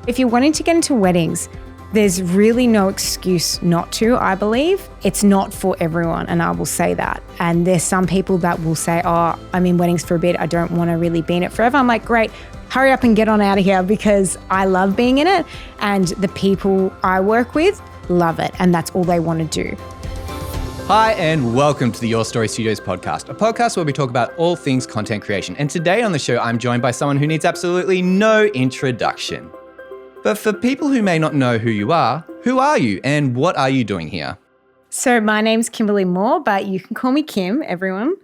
If you're wanting to get into weddings, there's really no excuse not to, I believe. It's not for everyone, and I will say that. And there's some people that will say, oh, I'm in weddings for a bit. I don't want to really be in it forever. I'm like, great, hurry up and get on out of here, because I love being in it and the people I work with love it, and that's all they want to do. Hi, and welcome to the Your Story Studios podcast, a podcast where we talk about all things content creation. And today on the show, I'm joined by someone who needs absolutely no introduction. But for people who may not know who you are you and what are you doing here? So my name's Kimberley Moore, but you can call me Kim, everyone.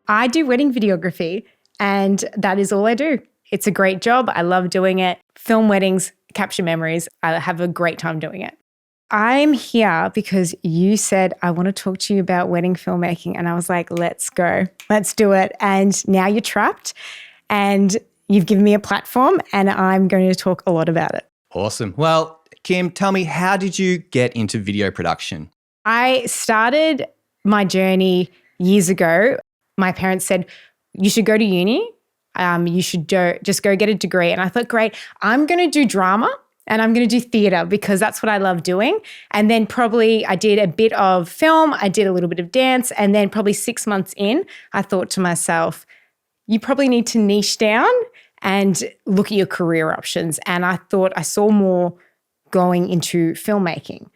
I do wedding videography, and that is all I do. It's a great job. I love doing it. Film weddings, capture memories. I have a great time doing it. I'm here because you said, I want to talk to you about wedding filmmaking. And I was like, let's go. Let's do it. And now you're trapped and you've given me a platform, and I'm going to talk a lot about it. Awesome. Well, Kim, tell me, how did you get into video production? I started my journey years ago. My parents said, you should go to uni. You should just go get a degree. And I thought, great, I'm going to do drama and I'm going to do theatre because that's what I love doing. And then probably I did a bit of film, I did a little bit of dance, and then probably 6 months in, I thought to myself, you probably need to niche down and look at your career options. And I thought I saw more going into filmmaking.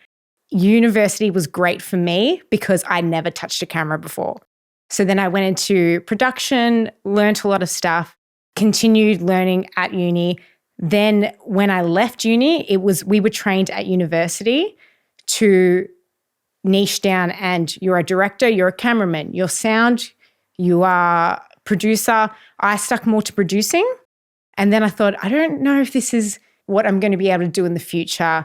University was great for me because I never touched a camera before. So then I went into production, learned a lot of stuff, continued learning at uni. Then when I left uni, we were trained at university to niche down, and you're a director, you're a cameraman, you're sound, you are producer. I stuck more to producing. And then I thought, I don't know if this is what I'm going to be able to do in the future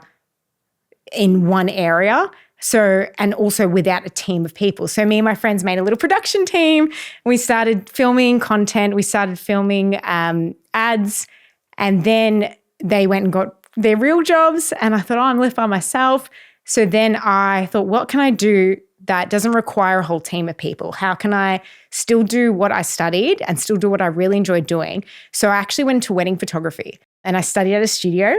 in one area. So, and also without a team of people. So me and my friends made a little production team. We started filming content. We started filming ads. And then they went and got their real jobs. And I thought, oh, I'm left by myself. So then I thought, what can I do that doesn't require a whole team of people? How can I still do what I studied and still do what I really enjoyed doing? So I actually went into wedding photography, and I studied at a studio,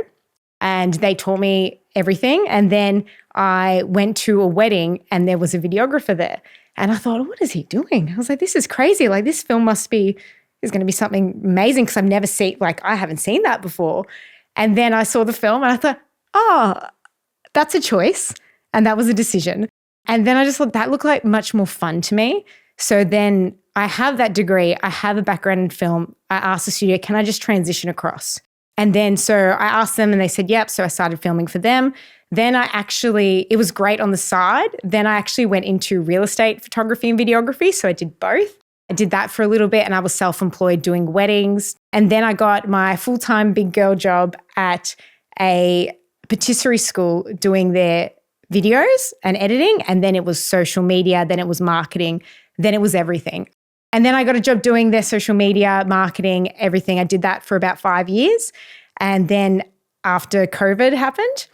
and they taught me everything. And then I went to a wedding and there was a videographer there. And I thought, what is he doing? I was like, this is crazy. Like, this film is going to be something amazing, because I haven't seen that before. And then I saw the film and I thought, oh, that's a choice. And that was a decision. And then I just thought that looked like much more fun to me. So then I have that degree. I have a background in film. I asked the studio, can I just transition across? And then so I asked them and they said, yep. So I started filming for them. Then it was great on the side. Then I actually went into real estate photography and videography. So I did both. I did that for a little bit, and I was self-employed doing weddings. And then I got my full-time big girl job at a patisserie school doing their videos and editing. And then it was social media, then it was marketing, then it was everything. And then I got a job doing their social media, marketing, everything. I did that for about 5 years. And then after COVID happened,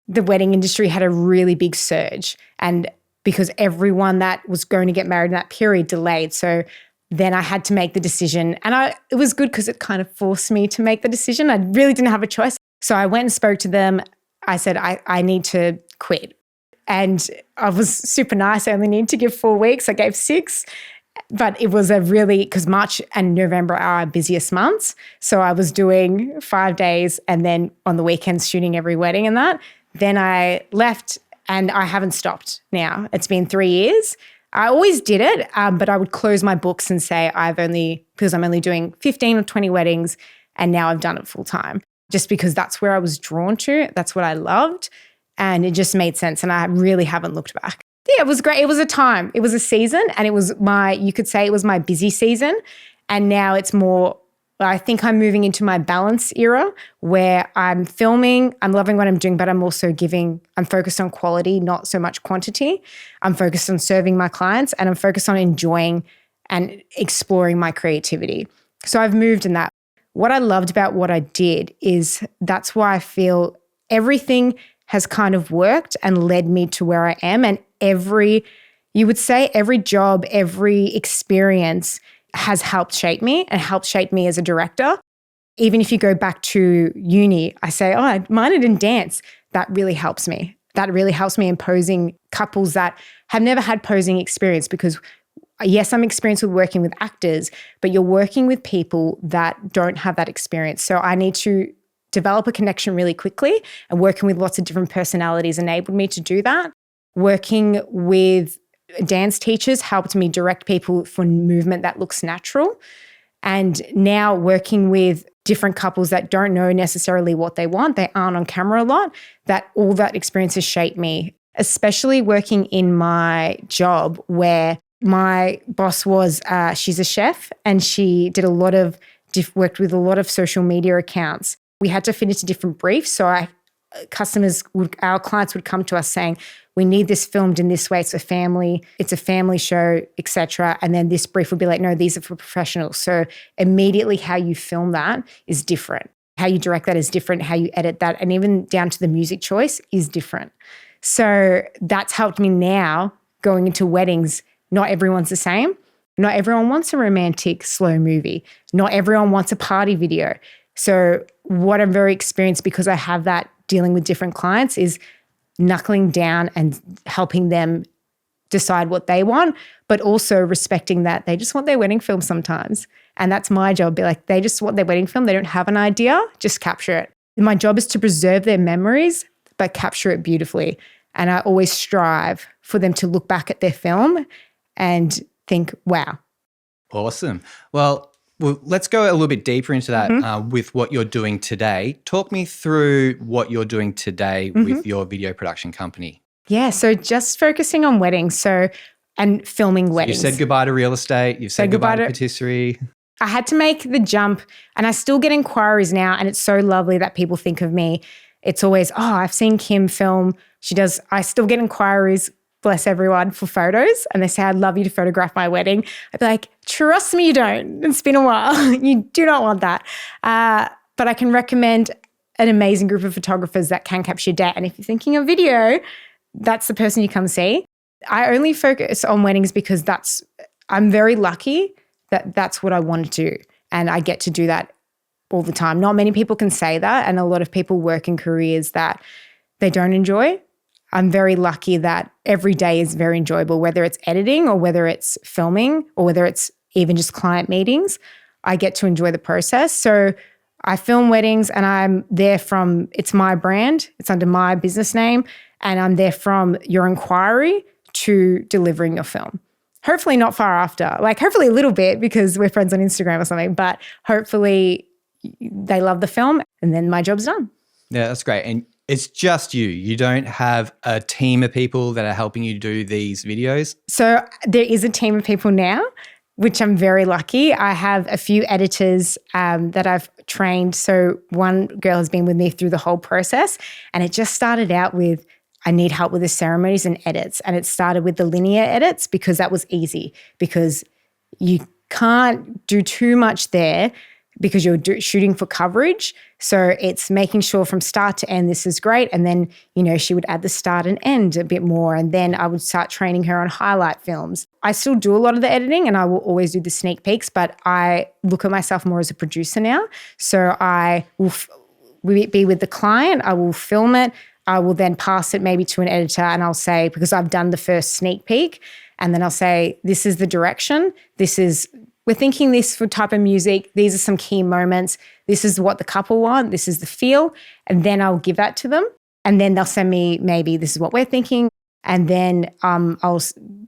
the wedding industry had a really big surge. And because everyone that was going to get married in that period delayed. So then I had to make the decision. And it was good because it kind of forced me to make the decision. I really didn't have a choice. So I went and spoke to them. I said, I need to quit. And I was super nice. I only needed to give 4 weeks. I gave 6. But it was because March and November are our busiest months. So I was doing 5 days and then on the weekends shooting every wedding and that. Then I left and I haven't stopped now. It's been 3 years. I always did it, but I would close my books and say because I'm only doing 15 or 20 weddings, and now I've done it full time. Just because that's where I was drawn to. That's what I loved. And it just made sense. And I really haven't looked back. Yeah, it was great. It was a time. It was a season. And you could say it was my busy season. And now it's more, I think I'm moving into my balance era where I'm filming, I'm loving what I'm doing, but I'm also I'm focused on quality, not so much quantity. I'm focused on serving my clients, and I'm focused on enjoying and exploring my creativity. So I've moved in that. What I loved about what I did is that's why I feel everything has kind of worked and led me to where I am. And every job, every experience has helped shape me and helped shape me as a director. Even if you go back to uni, I say, oh, I minored in dance. That really helps me. That really helps me in posing couples that have never had posing experience, because yes, I'm experienced with working with actors, but you're working with people that don't have that experience. So I need to develop a connection really quickly, and working with lots of different personalities enabled me to do that. Working with dance teachers helped me direct people for movement that looks natural. And now working with different couples that don't know necessarily what they want, they aren't on camera a lot, that all that experience has shaped me, especially working in my job where my boss was, she's a chef, and she did a lot of, worked with a lot of social media accounts. We had to fit into different briefs. So our clients would come to us saying, we need this filmed in this way. It's a family show, etc. And then this brief would be like, no, these are for professionals. So immediately how you film that is different. How you direct that is different. How you edit that, and even down to the music choice, is different. So that's helped me now going into weddings. Not everyone's the same. Not everyone wants a romantic slow movie. Not everyone wants a party video. So what I'm very experienced, because I have that dealing with different clients, is knuckling down and helping them decide what they want, but also respecting that they just want their wedding film sometimes. And that's my job. Be like, they just want their wedding film. They don't have an idea. Just capture it. My job is to preserve their memories, but capture it beautifully. And I always strive for them to look back at their film and think, wow. Awesome. Well, let's go a little bit deeper into that with what you're doing today. Talk me through what you're doing today with your video production company. Yeah, so just focusing on weddings, and filming weddings. You've said goodbye to real estate. You've said goodbye to patisserie. I had to make the jump, and I still get inquiries now, and it's so lovely that people think of me. It's always, oh, I've seen Kim film. I still get inquiries, bless everyone, for photos, and they say, I'd love you to photograph my wedding. I'd be like, trust me, you don't. It's been a while. You do not want that. But I can recommend an amazing group of photographers that can capture your day. And if you're thinking of video, that's the person you come see. I only focus on weddings because I'm very lucky that that's what I want to do. And I get to do that all the time. Not many people can say that. And a lot of people work in careers that they don't enjoy. I'm very lucky that every day is very enjoyable, whether it's editing or whether it's filming or whether it's even just client meetings. I get to enjoy the process. So I film weddings, and I'm there it's my brand. It's under my business name. And I'm there from your inquiry to delivering your film. Hopefully not far after, hopefully a little bit because we're friends on Instagram or something, but hopefully they love the film and then my job's done. Yeah, that's great. And it's just you. You don't have a team of people that are helping you do these videos? So there is a team of people now, which I'm very lucky. I have a few editors that I've trained. So one girl has been with me through the whole process, and it just started out with, I need help with the ceremonies and edits. And it started with the linear edits because that was easy, because you can't do too much there because you're shooting for coverage. So it's making sure from start to end, this is great. And then, she would add the start and end a bit more. And then I would start training her on highlight films. I still do a lot of the editing, and I will always do the sneak peeks, but I look at myself more as a producer now. So I will be with the client, I will film it, I will then pass it maybe to an editor, and I'll say, because I've done the first sneak peek, and then I'll say, this is the direction, we're thinking this for type of music. These are some key moments. This is what the couple want. This is the feel. And then I'll give that to them. And then they'll send me, maybe this is what we're thinking. And then I'll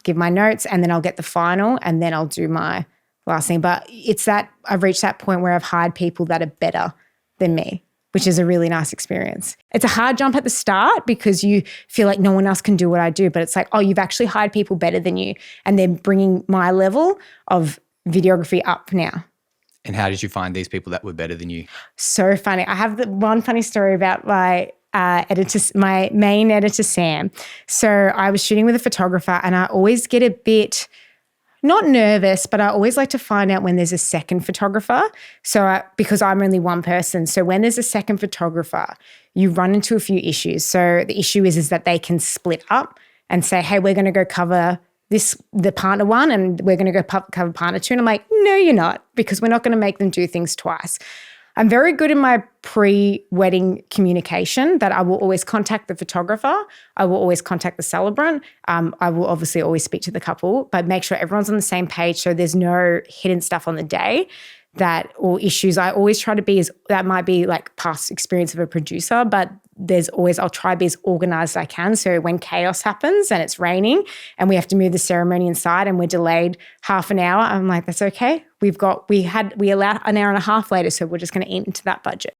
give my notes, and then I'll get the final, and then I'll do my last thing. But it's that I've reached that point where I've hired people that are better than me, which is a really nice experience. It's a hard jump at the start because you feel like no one else can do what I do. But it's like, oh, you've actually hired people better than you. And they're bringing my level of videography up now. And how did you find these people that were better than you? So funny. I have one funny story about my my main editor, Sam. So I was shooting with a photographer, and I always get a bit, not nervous, but I always like to find out when there's a second photographer. So because I'm only one person. So when there's a second photographer, you run into a few issues. So the issue is that they can split up and say, hey, we're going to go cover the partner one, and we're going to go cover partner two. And I'm like, no, you're not, because we're not going to make them do things twice. I'm very good in my pre-wedding communication that I will always contact the photographer. I will always contact the celebrant. I will obviously always speak to the couple, but make sure everyone's on the same page so there's no hidden stuff on the day or issues. I always try to be that might be like past experience of a producer, but I'll try to be as organized as I can. So when chaos happens and it's raining and we have to move the ceremony inside and we're delayed half an hour, I'm like, that's okay. We allowed an hour and a half later, so we're just going to eat into that budget.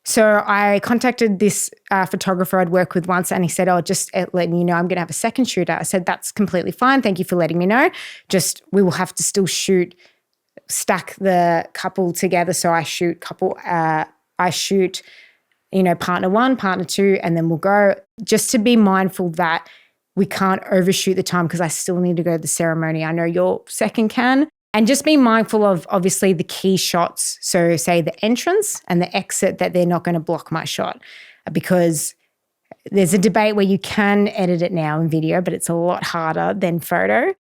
So I contacted this photographer I'd worked with once, and he said, just letting you know, I'm going to have a second shooter. I said, that's completely fine. Thank you for letting me know. We will have to still stack the couple together. So I shoot partner one, partner two, and then we'll go, just to be mindful that we can't overshoot the time because I still need to go to the ceremony. I know your second can. And just be mindful of obviously the key shots. So say the entrance and the exit, that they're not going to block my shot, because there's a debate where you can edit it now in video, but it's a lot harder than photo.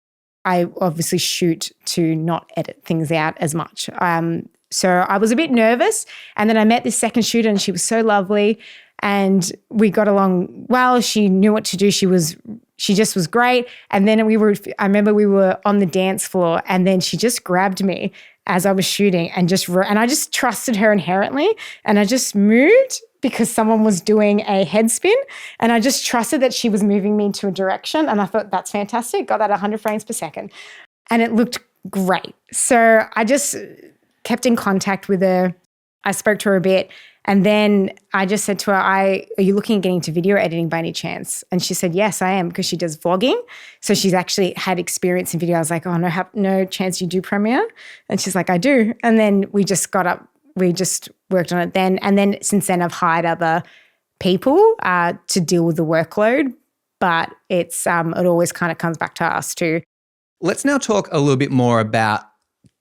I obviously shoot to not edit things out as much. So I was a bit nervous, and then I met this second shooter and she was so lovely and we got along well. She knew what to do. She just was great. And then I remember we were on the dance floor, and then she just grabbed me as I was shooting and I just trusted her inherently, and I just moved because someone was doing a head spin, and I just trusted that she was moving me into a direction, and I thought, that's fantastic. Got that 100 frames per second. And it looked great. So I just kept in contact with her. I spoke to her a bit, and then I just said to her, are you looking at getting into video editing by any chance? And she said, yes, I am, because she does vlogging. So she's actually had experience in video. I was like, no chance you do Premiere? And she's like, I do. And then we just worked on it then. And then since then I've hired other people to deal with the workload, but it always kind of comes back to us too. Let's now talk a little bit more about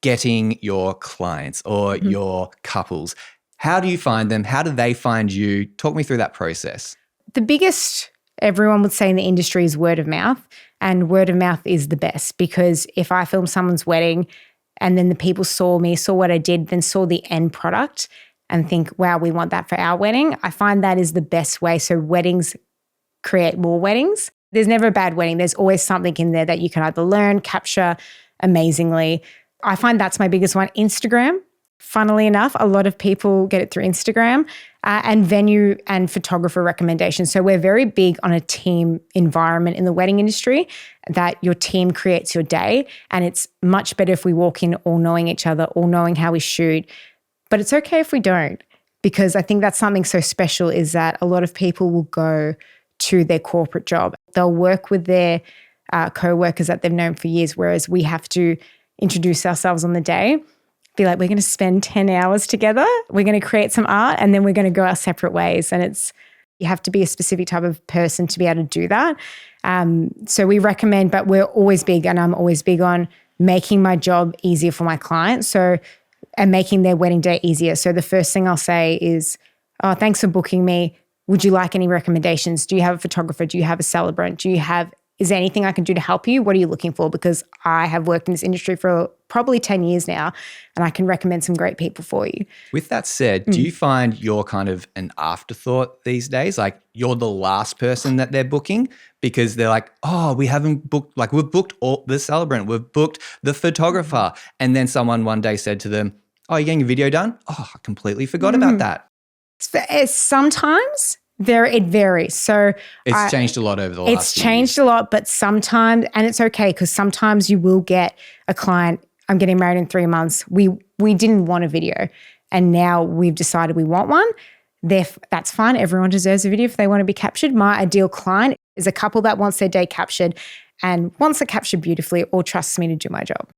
getting your clients or your couples. How do you find them? How do they find you? Talk me through that process. The biggest, everyone would say in the industry, is word of mouth. And word of mouth is the best, because if I film someone's wedding and then the people saw what I did, then saw the end product and think, wow, we want that for our wedding, I find that is the best way. So weddings create more weddings. There's never a bad wedding. There's always something in there that you can either learn, capture amazingly. I find that's my biggest one. Instagram. Funnily enough, a lot of people get it through Instagram, and venue and photographer recommendations. So we're very big on a team environment in the wedding industry, that your team creates your day. And it's much better if we walk in all knowing each other, all knowing how we shoot. But it's okay if we don't, because I think that's something so special, is that a lot of people will go to their corporate job. They'll work with their co-workers that they've known for years, whereas we have to introduce ourselves on the day. Be like, we're going to spend 10 hours together, we're going to create some art, and then we're going to go our separate ways. And you have to be a specific type of person to be able to do that. So we recommend, but we're always big, and I'm always big on making my job easier for my clients. And making their wedding day easier. So the first thing I'll say is, thanks for booking me. Would you like any recommendations? Do you have a photographer? Do you have a celebrant? Is there anything I can do to help you? What are you looking for? Because I have worked in this industry for probably 10 years now, and I can recommend some great people for you. With that said, do you find you're kind of an afterthought these days? Like, you're the last person that they're booking, because they're like, we haven't booked, like, we've booked the celebrant, we've booked the photographer. And then someone one day said to them, you're getting a video done? I completely forgot about that. Sometimes it varies. So it's changed a lot over the last year. It's changed a lot, but sometimes, and it's okay, because sometimes you will get a client, I'm getting married in 3 months. We didn't want a video, and now we've decided we want one. That's fine. Everyone deserves a video if they want to be captured. My ideal client is a couple that wants their day captured and wants it captured beautifully, or trusts me to do my job.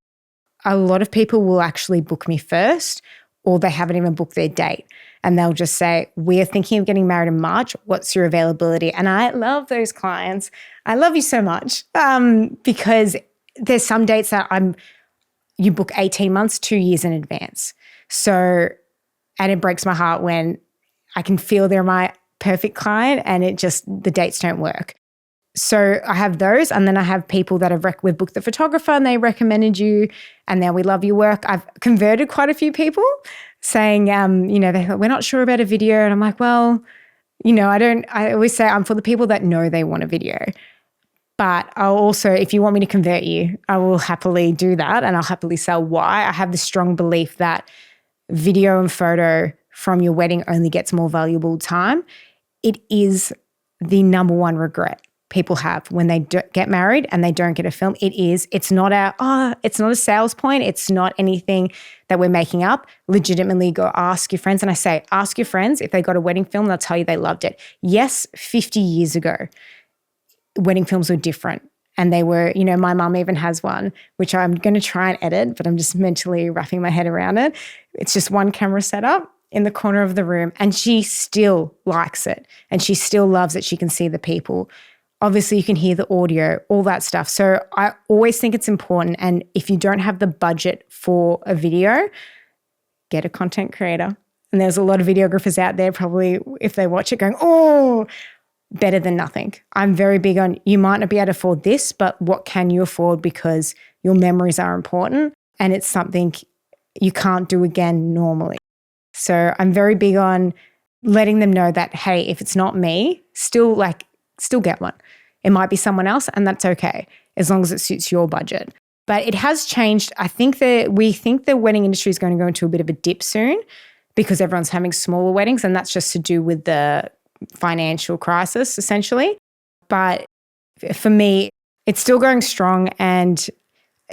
A lot of people will actually book me first, or they haven't even booked their date. And they'll just say, we're thinking of getting married in March. What's your availability? And I love those clients. I love you so much, because there's some dates that you book 18 months, 2 years in advance. So, and it breaks my heart when I can feel they're my perfect client and the dates don't work. So I have those, and then I have people that we've booked the photographer and they recommended you, and then we love your work. I've converted quite a few people. saying, they thought, we're not sure about a video. And I'm like, well, I always say I'm for the people that know they want a video. But I'll also, if you want me to convert you, I will happily do that and I'll happily sell why. I have the strong belief that video and photo from your wedding only gets more valuable time. It is the number one regret people have when they get married and they don't get a film. It's not a sales point. It's not anything that we're making up. Legitimately go ask your friends. And I say, ask your friends if they got a wedding film, they'll tell you they loved it. Yes, 50 years ago, wedding films were different. And they were, my mum even has one, which I'm going to try and edit, but I'm just mentally wrapping my head around it. It's just one camera setup in the corner of the room. And she still likes it. And she still loves it. She can see the people. Obviously, you can hear the audio, all that stuff. So I always think it's important. And if you don't have the budget for a video, get a content creator. And there's a lot of videographers out there probably, if they watch it, going, oh, better than nothing. I'm very big on, you might not be able to afford this, but what can you afford because your memories are important and it's something you can't do again normally. So I'm very big on letting them know that, hey, if it's not me, still get one. It might be someone else and that's okay, as long as it suits your budget. But it has changed. I think that we think the wedding industry is going to go into a bit of a dip soon because everyone's having smaller weddings and that's just to do with the financial crisis, essentially. But for me, it's still going strong and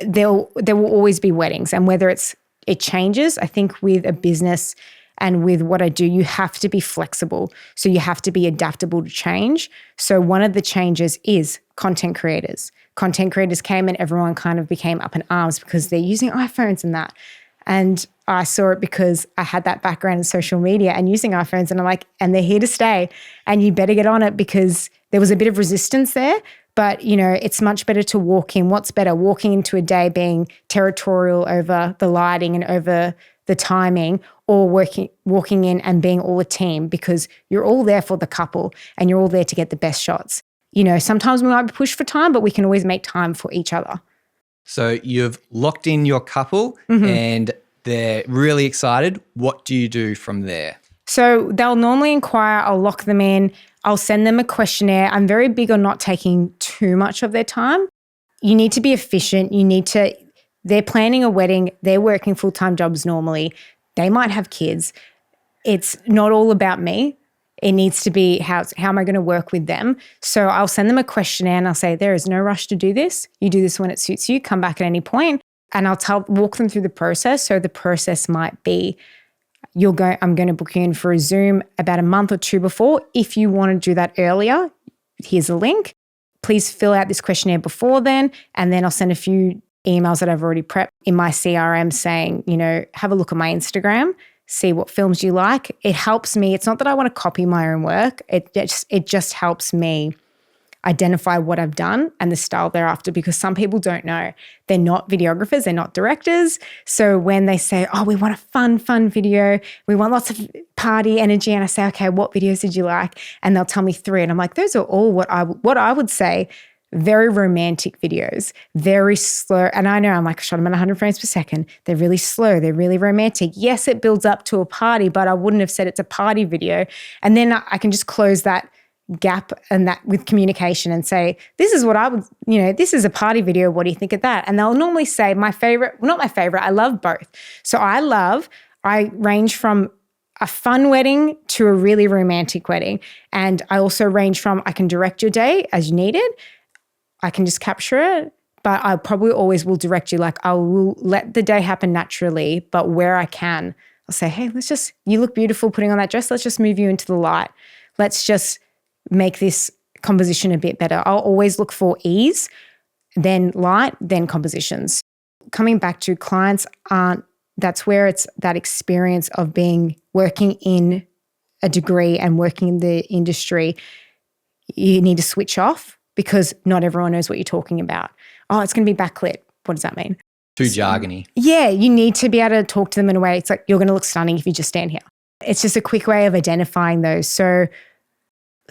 there will always be weddings. And whether it changes, I think with a business and with what I do, you have to be flexible. So you have to be adaptable to change. So one of the changes is content creators. Content creators came and everyone kind of became up in arms because they're using iPhones and that. And I saw it because I had that background in social media and using iPhones and I'm like, and they're here to stay and you better get on it because there was a bit of resistance there. But, it's much better to walk in. What's better? Walking into a day being territorial over the lighting and over the timing or walking in and being all a team because you're all there for the couple and you're all there to get the best shots. Sometimes we might be pushed for time, but we can always make time for each other. So you've locked in your couple and they're really excited. What do you do from there? So they'll normally inquire, I'll lock them in, I'll send them a questionnaire. I'm very big on not taking too much of their time. You need to be efficient. They're planning a wedding, they're working full-time jobs normally. They might have kids. It's not all about me. It needs to be how am I going to work with them? So I'll send them a questionnaire and I'll say, there is no rush to do this. You do this when it suits you. Come back at any point. And I'll walk them through the process. So the process might be, I'm going to book you in for a Zoom about a month or two before. If you want to do that earlier, here's a link. Please fill out this questionnaire before then. And then I'll send a few emails that I've already prepped in my CRM saying, have a look at my Instagram, see what films you like. It helps me. It's not that I want to copy my own work. It just helps me identify what I've done and the style thereafter because some people don't know. They're not videographers. They're not directors. So when they say, oh, we want a fun video, we want lots of party energy. And I say, okay, what videos did you like? And they'll tell me 3. And I'm like, those are all what I would say, very romantic videos, very slow. And I know I'm like, I shot them at 100 frames per second. They're really slow. They're really romantic. Yes, it builds up to a party, but I wouldn't have said it's a party video. And then I can just close that gap and that with communication and say, this is what I would, this is a party video. What do you think of that? And they'll normally say not my favorite. I love both. So I range from a fun wedding to a really romantic wedding. And I also range from, I can direct your day as you need it. I can just capture it, but I probably always will direct you. Like I will let the day happen naturally, but where I can, I'll say, hey, you look beautiful putting on that dress. Let's just move you into the light. Let's just make this composition a bit better. I'll always look for ease, then light, then compositions. Coming back to clients that's where it's that experience of working in a degree and working in the industry. You need to switch off because not everyone knows what you're talking about. Oh, it's going to be backlit. What does that mean? Too jargony. Yeah, you need to be able to talk to them in a way. It's like, you're going to look stunning if you just stand here. It's just a quick way of identifying those. So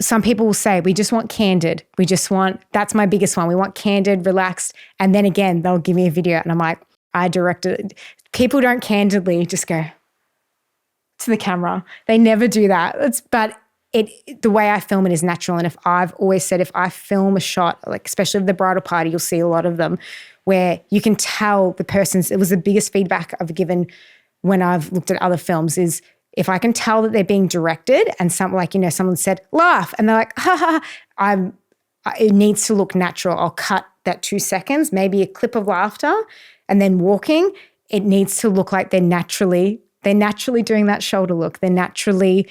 some people will say, we just want candid. That's my biggest one. We want candid, relaxed. And then again, they'll give me a video and I'm like, I directed it. People don't candidly just go, to the camera. They never do that. The way I film it is natural. And if I've always said, if I film a shot, like especially of the bridal party, you'll see a lot of them where you can tell it was the biggest feedback I've given when I've looked at other films is if I can tell that they're being directed and someone said, laugh. And they're like, ha ha, it needs to look natural. I'll cut that 2 seconds, maybe a clip of laughter and then walking. It needs to look like they're naturally doing that shoulder look. They're naturally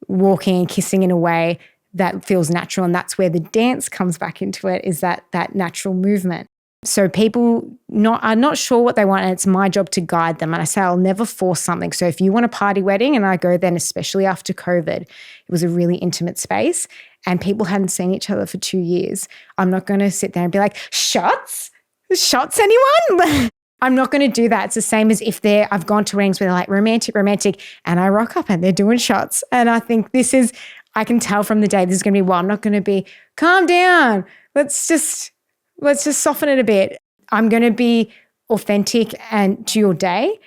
walking and kissing in a way that feels natural. And that's where the dance comes back into it, is that natural movement. So people are not sure what they want, and it's my job to guide them. And I say I'll never force something. So if you want a party wedding, and I go then, especially after COVID, it was a really intimate space and people hadn't seen each other for 2 years. I'm not going to sit there and be like, shots anyone? I'm not going to do that. It's the same as I've gone to weddings where they're like romantic, and I rock up and they're doing shots. And I think I can tell from the day this is going to be, I'm not going to be, calm down. Let's just soften it a bit. I'm going to be authentic and to your day,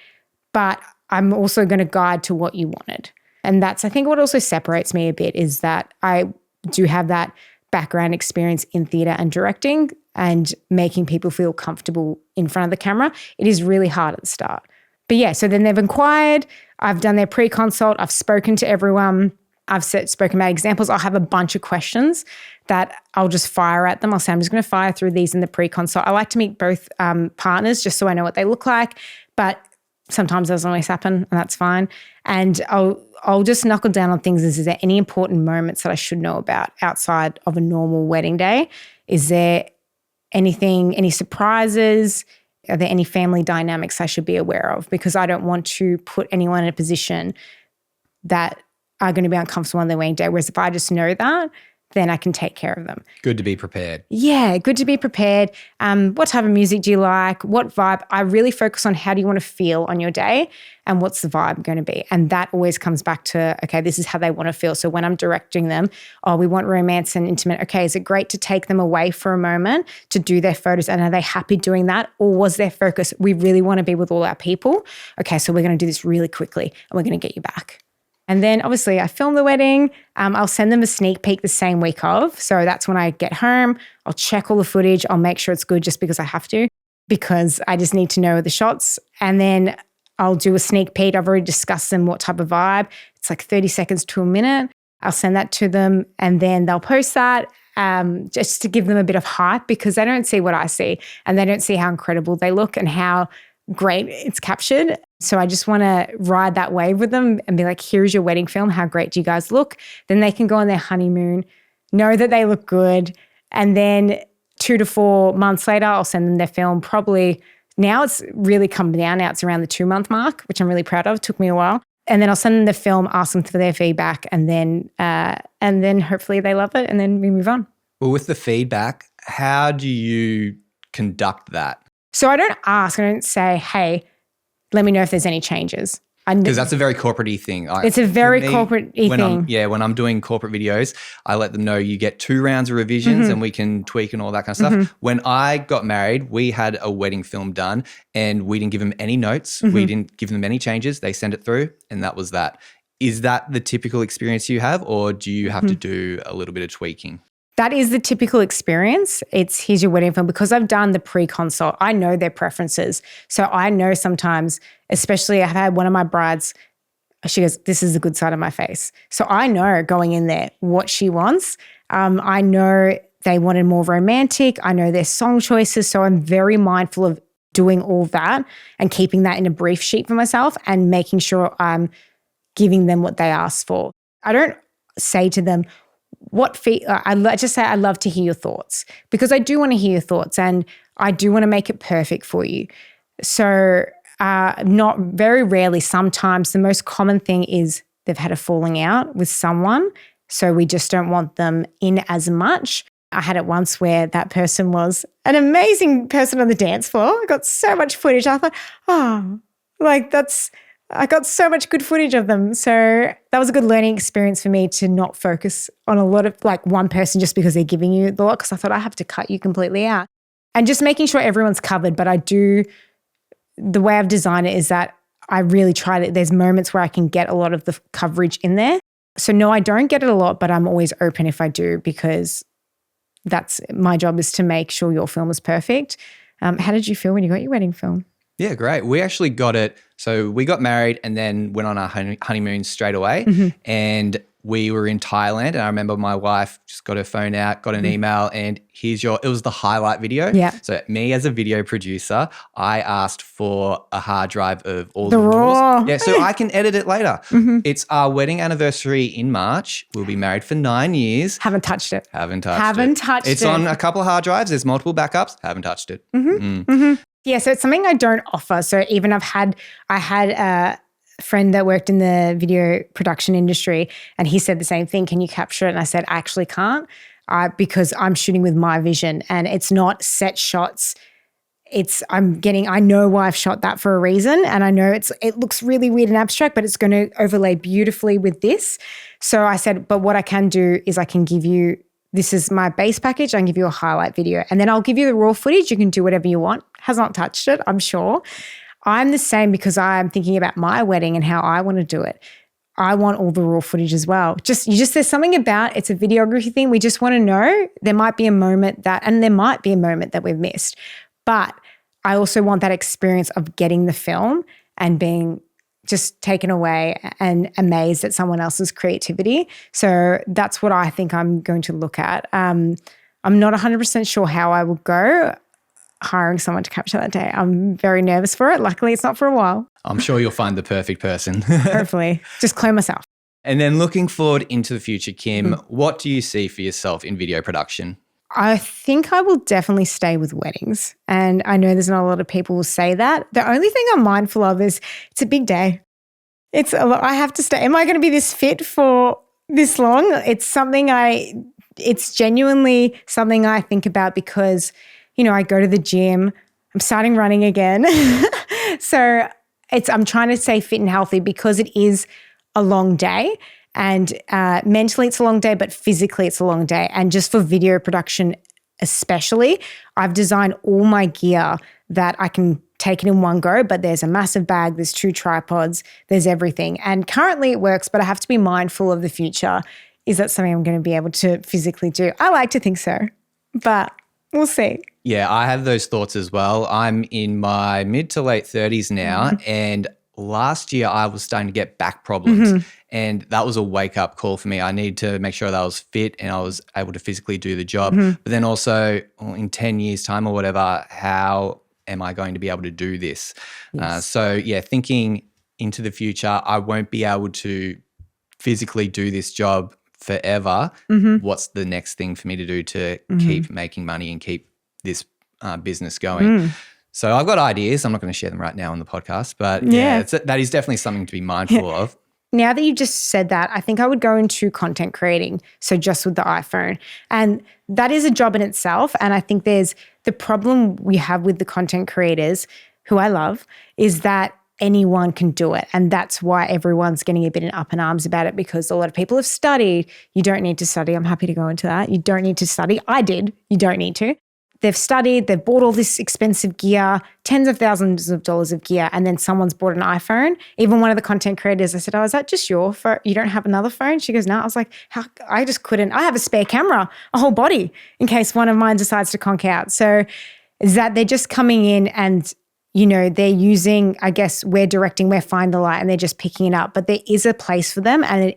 but I'm also going to guide to what you wanted. And that's, I think, what also separates me a bit is that I do have that background experience in theatre and directing and making people feel comfortable in front of the camera. It is really hard at the start. But yeah, so then they've inquired. I've done their pre-consult. I've spoken to everyone. I've spoken about examples. I'll have a bunch of questions that I'll just fire at them. I'll say, I'm just going to fire through these in the pre-consult. I like to meet both partners just so I know what they look like, but sometimes it doesn't always happen, and that's fine. And I'll just knuckle down on things. Is there any important moments that I should know about outside of a normal wedding day? Is there any surprises? Are there any family dynamics I should be aware of? Because I don't want to put anyone in a position that are going to be uncomfortable on their wedding day. Whereas if I just know that, then I can take care of them. Good to be prepared. Yeah, good to be prepared. What type of music do you like? What vibe? I really focus on how do you want to feel on your day and what's the vibe going to be. And that always comes back to, okay, this is how they want to feel. So when I'm directing them, we want romance and intimate. Okay, is it great to take them away for a moment to do their photos? And are they happy doing that? Or was their focus, we really want to be with all our people? Okay, so we're going to do this really quickly and we're going to get you back. And then obviously I film the wedding. I'll send them a sneak peek the same week of. So that's when I get home. I'll check all the footage. I'll make sure it's good just because I have to, because I just need to know the shots. And then I'll do a sneak peek. I've already discussed them what type of vibe. It's like 30 seconds to a minute. I'll send that to them and then they'll post that just to give them a bit of hype, because they don't see what I see and they don't see how incredible they look and how great it's captured. So I just want to ride that wave with them and be like, here's your wedding film. How great do you guys look? Then they can go on their honeymoon, know that they look good. And then 2 to 4 months later, I'll send them their film. Probably now it's really come down. Now it's around the 2-month mark, which I'm really proud of. It took me a while. And then I'll send them the film, ask them for their feedback, and then hopefully they love it and then we move on. Well, with the feedback, how do you conduct that? So I don't ask. I don't say, hey, let me know if there's any changes. Because that's a very corporate-y thing. It's a very corporate-y thing. When I'm doing corporate videos, I let them know you get 2 rounds of revisions and we can tweak and all that kind of stuff. When I got married, we had a wedding film done and we didn't give them any notes. We didn't give them any changes. They sent it through and that was that. Is that the typical experience you have, or do you have to do a little bit of tweaking? That is the typical experience. It's here's your wedding film. Because I've done the pre-consult, I know their preferences. So I know sometimes, especially I've had one of my brides, she goes, this is the good side of my face. So I know going in there what she wants. I know they wanted more romantic. I know their song choices. So I'm very mindful of doing all that and keeping that in a brief sheet for myself and making sure I'm giving them what they asked for. I don't say to them, I just say, I'd love to hear your thoughts, because I do want to hear your thoughts and I do want to make it perfect for you. So not very rarely, sometimes the most common thing is they've had a falling out with someone. So we just don't want them in as much. I had it once where that person was an amazing person on the dance floor. I got so much footage. I thought, I got so much good footage of them. So that was a good learning experience for me to not focus on a lot of one person just because they're giving you the lot, because I thought I have to cut you completely out. And just making sure everyone's covered. But the way I've designed it is that I really try to, there's moments where I can get a lot of the coverage in there. So no, I don't get it a lot, but I'm always open if I do, because that's my job, is to make sure your film is perfect. How did you feel when you got your wedding film? Yeah, great. We actually got it. So we got married and then went on our honeymoon straight away. And we were in Thailand, and I remember my wife just got her phone out, got an email, and it was the highlight video. Yeah. So me as a video producer, I asked for a hard drive of all The the raw. Yeah, so I can edit it later. It's our wedding anniversary in March. We'll be married for 9 years. Haven't touched it. Haven't touched it. It's on a couple of hard drives. There's multiple backups. Haven't touched it. Yeah, so it's something I don't offer. So even I had a friend that worked in the video production industry, and he said the same thing. Can you capture it? And I said, I actually can't, because I'm shooting with my vision, and it's not set shots. I know why I've shot that for a reason, and I know it looks really weird and abstract, but it's going to overlay beautifully with this. So I said, but what I can do is I can give you, this is my base package, I can give you a highlight video, and then I'll give you the raw footage. You can do whatever you want. Has not touched it, I'm sure. I'm the same, because I'm thinking about my wedding and how I want to do it. I want all the raw footage as well. There's something about, it's a videography thing. We just want to know, there might be a moment that we've missed. But I also want that experience of getting the film and being just taken away and amazed at someone else's creativity. So that's what I think I'm going to look at. I'm not 100% sure how I will go hiring someone to capture that day. I'm very nervous for it. Luckily, it's not for a while. I'm sure you'll find the perfect person. Hopefully. Just clone myself. And then looking forward into the future, Kim, what do you see for yourself in video production? I think I will definitely stay with weddings. And I know there's not a lot of people who say that. The only thing I'm mindful of is it's a big day. It's a lot. I have to stay. Am I going to be this fit for this long? It's genuinely something I think about, because, I go to the gym. I'm starting running again. So I'm trying to stay fit and healthy, because it is a long day. And mentally it's a long day, but physically it's a long day. And just for video production especially, I've designed all my gear that I can take it in one go, but there's a massive bag, there's 2 tripods, there's everything. And currently it works, but I have to be mindful of the future. Is that something I'm going to be able to physically do? I like to think so, but we'll see. Yeah, I have those thoughts as well. I'm in my mid to late 30s now, and last year I was starting to get back problems, and that was a wake-up call for me. I needed to make sure that I was fit and I was able to physically do the job. But then also, in 10 years' time or whatever, how am I going to be able to do this? Yes. Thinking into the future, I won't be able to physically do this job forever. What's the next thing for me to do to keep making money and keep this business going? So I've got ideas. I'm not going to share them right now on the podcast, but that is definitely something to be mindful of. Now that you just said that, I think I would go into content creating, so just with the iPhone. And that is a job in itself. And I think there's the problem we have with the content creators, who I love, is that anyone can do it. And that's why everyone's getting a bit in up in arms about it, because a lot of people have studied. You don't need to study. I'm happy to go into that. You don't need to study. I did. You don't need to. They've studied, they've bought all this expensive gear, tens of thousands of dollars of gear, and then someone's bought an iPhone. Even one of the content creators, I said, is that just your phone? You don't have another phone? She goes, no. I was like, I just couldn't. I have a spare camera, a whole body, in case one of mine decides to conk out. So is that they're just coming in and, they're using, I guess, we're directing, we're find the light, and they're just picking it up. But there is a place for them, and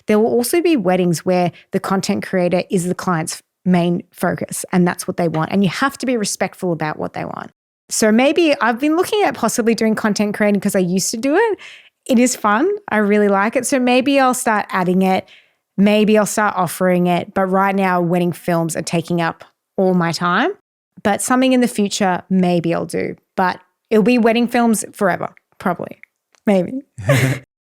there will also be weddings where the content creator is the client's main focus, and that's what they want. And you have to be respectful about what they want. So maybe I've been looking at possibly doing content creating because I used to do it. It is fun. I really like it. So maybe I'll start adding it. Maybe I'll start offering it. But right now, wedding films are taking up all my time. But something in the future, maybe I'll do. But it'll be wedding films forever, probably. Maybe.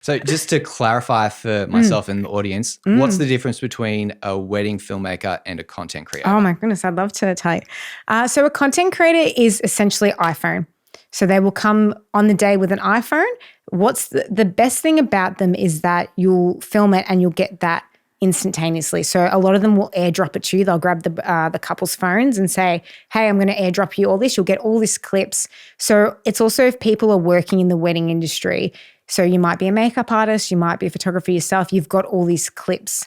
So just to clarify for myself and the audience, what's the difference between a wedding filmmaker and a content creator? Oh my goodness, I'd love to tell you. So a content creator is essentially iPhone. So they will come on the day with an iPhone. What's the best thing about them is that you'll film it and you'll get that instantaneously. So a lot of them will airdrop it to you. They'll grab the couple's phones and say, hey, I'm going to airdrop you all this. You'll get all these clips. So it's also if people are working in the wedding industry. So you might be a makeup artist, you might be a photographer yourself. You've got all these clips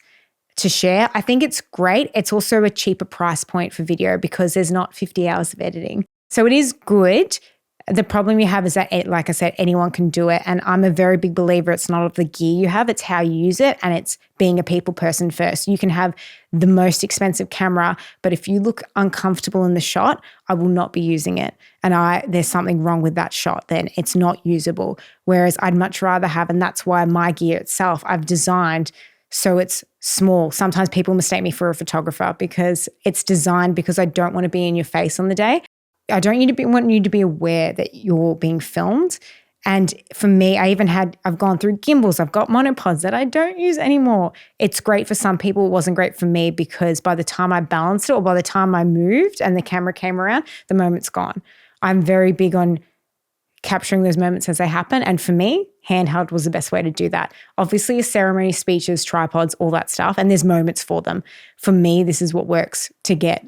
to share. I think it's great. It's also a cheaper price point for video because there's not 50 hours of editing. So it is good. The problem you have is that, like I said, anyone can do it. And I'm a very big believer it's not of the gear you have, it's how you use it. And it's being a people person first. You can have the most expensive camera, but if you look uncomfortable in the shot, I will not be using it. And there's something wrong with that shot, then it's not usable. Whereas I'd much rather have, and that's why my gear itself, I've designed so it's small. Sometimes people mistake me for a photographer because it's designed because I don't want to be in your face on the day. I don't want you to be aware that you're being filmed. And for me, I've gone through gimbals, I've got monopods that I don't use anymore. It's great for some people. It wasn't great for me because by the time I balanced it or by the time I moved and the camera came around, the moment's gone. I'm very big on capturing those moments as they happen. And for me, handheld was the best way to do that. Obviously, a ceremony, speeches, tripods, all that stuff. And there's moments for them. For me, this is what works to get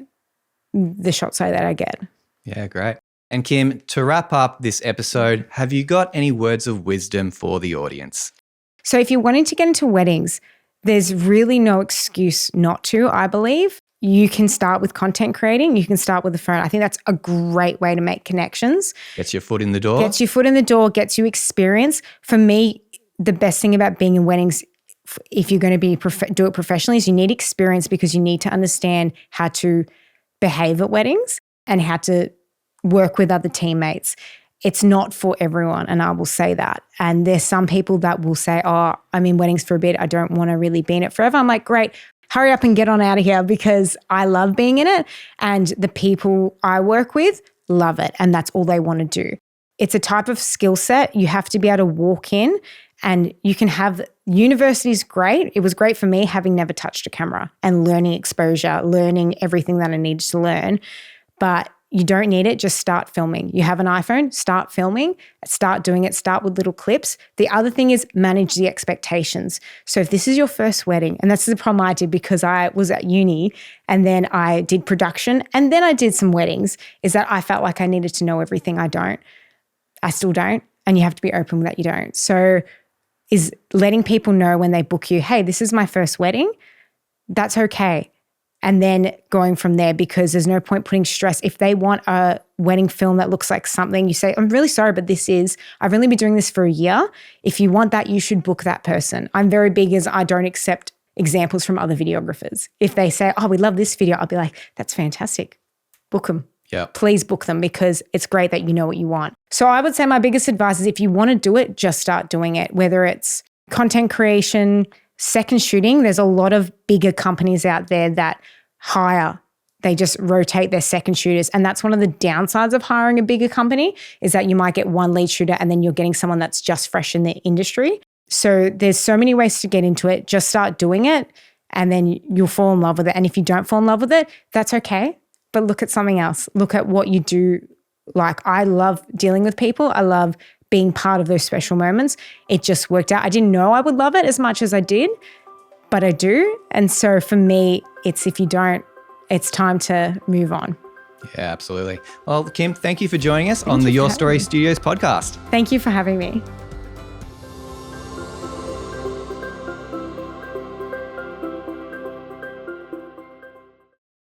the shots that I get. Yeah, great. And Kim, to wrap up this episode, have you got any words of wisdom for the audience? So if you're wanting to get into weddings, there's really no excuse not to, I believe. You can start with content creating. You can start with the phone. I think that's a great way to make connections. Gets your foot in the door. Gets your foot in the door, gets you experience. For me, the best thing about being in weddings, if you're going to do it professionally, is you need experience because you need to understand how to behave at weddings and how to work with other teammates. It's not for everyone, and I will say that. And there's some people that will say, oh, I'm in weddings for a bit. I don't want to really be in it forever. I'm like, great, hurry up and get on out of here because I love being in it. And the people I work with love it. And that's all they want to do. It's a type of skill set. You have to be able to walk in and you can have, university's great. It was great for me having never touched a camera and learning exposure, learning everything that I needed to learn. But you don't need it. Just start filming. You have an iPhone, start filming, start doing it, start with little clips. The other thing is manage the expectations. So if this is your first wedding, and that's the problem I did because I was at uni and then I did production and then I did some weddings, is that I felt like I needed to know everything. I still don't. And you have to be open with that you don't. So is letting people know when they book you, hey, this is my first wedding, that's okay. And then going from there, because there's no point putting stress. If they want a wedding film that looks like something, you say, I'm really sorry, but I've only been doing this for a year. If you want that, you should book that person. I'm very big as I don't accept examples from other videographers. If they say, oh, we love this video, I'll be like, that's fantastic. Book them. Yeah. Please book them because it's great that you know what you want. So I would say my biggest advice is if you want to do it, just start doing it, whether it's content creation, second shooting. There's a lot of bigger companies out there that they just rotate their second shooters. And that's one of the downsides of hiring a bigger company is that you might get one lead shooter and then you're getting someone that's just fresh in the industry. So there's so many ways to get into it. Just start doing it and then you'll fall in love with it. And if you don't fall in love with it, that's okay. But look at something else. Look at what you do. Like, I love dealing with people. I love being part of those special moments. It just worked out. I didn't know I would love it as much as I did, but I do. And so for me, if you don't, it's time to move on. Yeah, absolutely. Well, Kim, thank you for joining us on the Your Story Studios podcast. Thank you for having me.